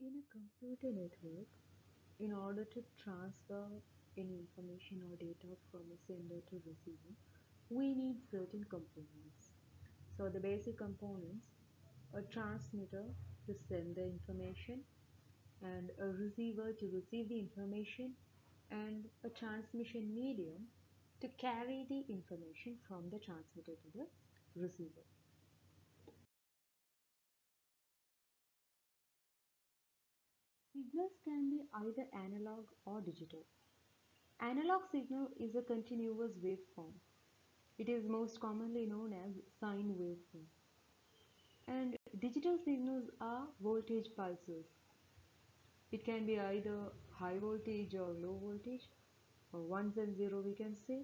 In a computer network, in order to transfer any information or data from a sender to receiver, we need certain components. So the basic components, a transmitter to send the information, and a receiver to receive the information, and a transmission medium to carry the information from the transmitter to the receiver. Signals can be either analog or digital. Analog signal is a continuous waveform. It is most commonly known as sine waveform. And digital signals are voltage pulses. It can be either high voltage or low voltage, or ones and zero we can say.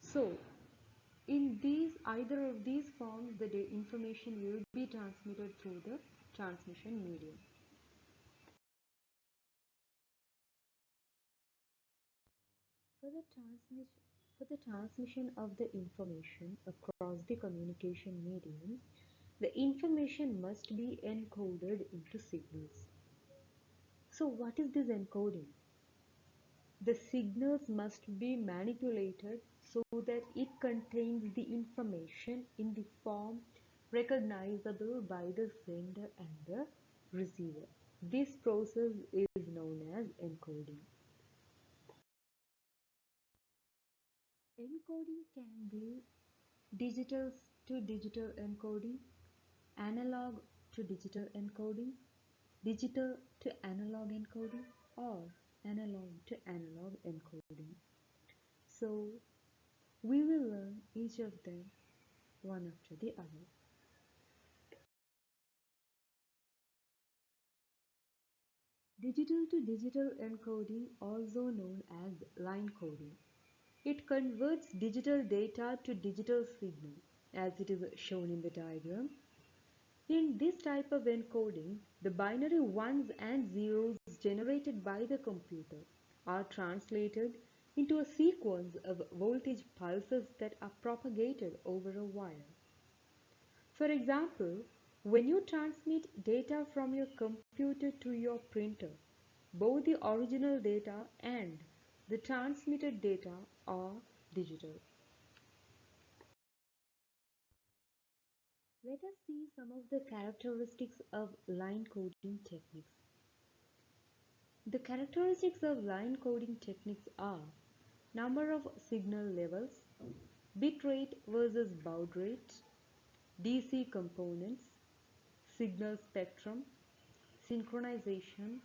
So, in these either of these forms, the information will be transmitted through the transmission medium. For the transmission of the information across the communication medium, the information must be encoded into signals. So what is this encoding? The signals must be manipulated so that it contains the information in the form recognizable by the sender and the receiver. This process is known as encoding. Encoding can be digital to digital encoding, analog to digital encoding, digital to analog encoding, or analog to analog encoding. So we will learn each of them one after the other. Digital to digital encoding, also known as line coding. It converts digital data to digital signal as it is shown in the diagram. In this type of encoding, the binary ones and zeros generated by the computer are translated into a sequence of voltage pulses that are propagated over a wire. For example, when you transmit data from your computer to your printer, both the original data and the transmitted data are digital. Let us see some of the characteristics of line coding techniques. The characteristics of line coding techniques are number of signal levels, bit rate versus baud rate, DC components, signal spectrum, synchronization,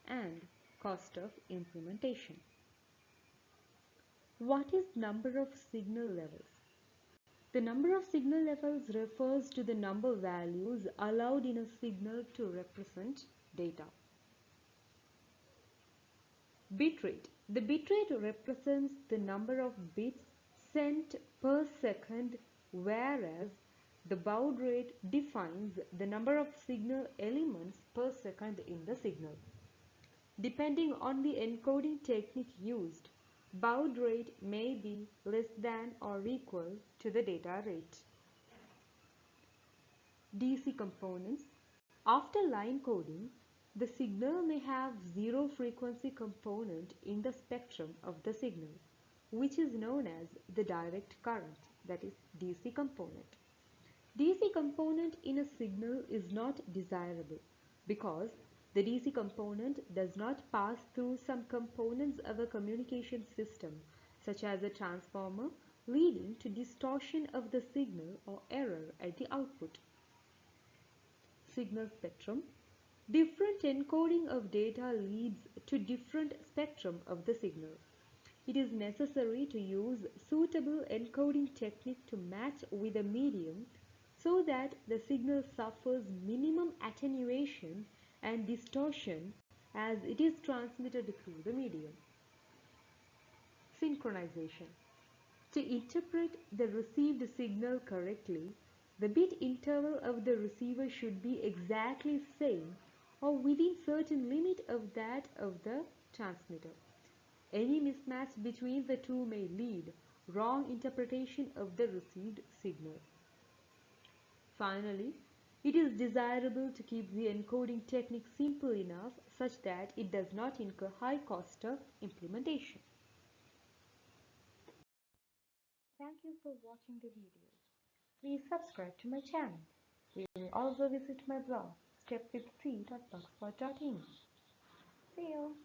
and cost of implementation. What is number of signal levels? The number of signal levels refers to the number values allowed in a signal to represent data. Bitrate. The bitrate represents the number of bits sent per second, whereas the baud rate defines the number of signal elements per second in the signal. Depending on the encoding technique used, baud rate may be less than or equal to the data rate. DC components. After line coding, the signal may have zero frequency component in the spectrum of the signal, which is known as the direct current, that is DC component. DC component in a signal is not desirable because the DC component does not pass through some components of a communication system, such as a transformer, leading to distortion of the signal or error at the output. Signal spectrum. Different encoding of data leads to different spectrum of the signal. It is necessary to use suitable encoding technique to match with a medium so that the signal suffers minimum attenuation and distortion as it is transmitted through the medium. Synchronization. To interpret the received signal correctly, the bit interval of the receiver should be exactly same or within certain limit of that of the transmitter. Any mismatch between the two may lead wrong interpretation of the received signal. Finally, It is desirable to keep the encoding technique simple enough such that it does not incur high cost of implementation. Thank you for watching the video. Please subscribe to my channel. You may also visit my blog stepwithc.blogspot.in. See you!